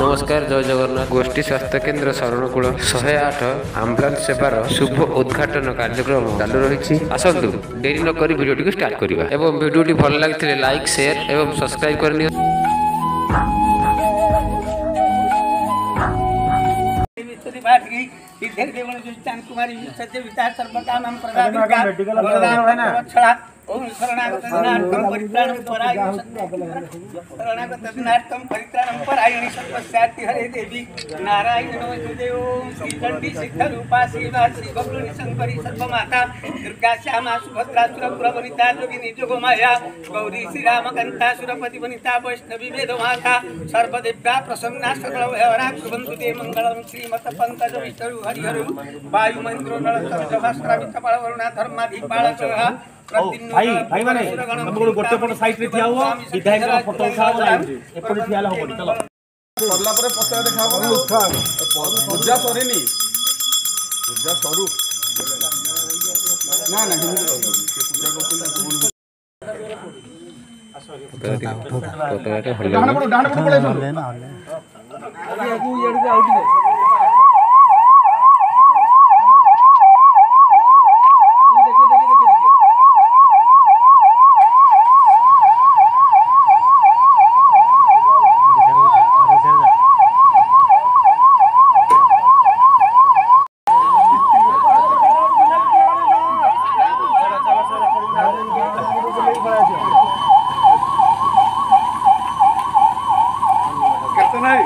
नमस्कार, जय जगन्नाथ। गोष्ठी स्वास्थ्य केन्द्र शरणकूल 108 आम्बुलांस सेवार शुभ उद्घाटन कार्यक्रम चालू रही। आसतु डेरी नक भिडियो स्टार्ट करवा एवं भिडियो भल लगी लाइक शेयर एवं सब्सक्राइब करनी। ओम शरणागत दिनार्थम परित्राणं परायणि सर्वस्याति हरे देवी नारायण नमोस्तुते। ओम श्री चंडी सिद्धरूपा शिवा शिव बबलुनि शंकरी सर्वमाता दुर्गा श्यामा सुभद्रा सुरपुरवनिता जोगिनी जोगमाया गौरी श्रीरामकांता सुरपति वनिता वैष्णवी वेदमाता सर्वदेव्या प्रसन्ना सकलभयवरा शुभन्तु ते मंगलम श्रीमत पंकज विष्णु हरिहरु वायुमंत्रो नरतर जभास्करा विचपळ वरुणा धर्माधिपालकः। भाई भाई माने हमको गोटे पट साइड रे थिया हुआ विधायक का फोटो उठाओ लाइन एपट थियाला हो चलो करला परे पत्ता देखाबो ना उठा पूजा सरेनी पूजा सरू ना ना हिंदी पूजा को डाण पड़ पड़े ना अभी आगु येड के आउट दे कितना है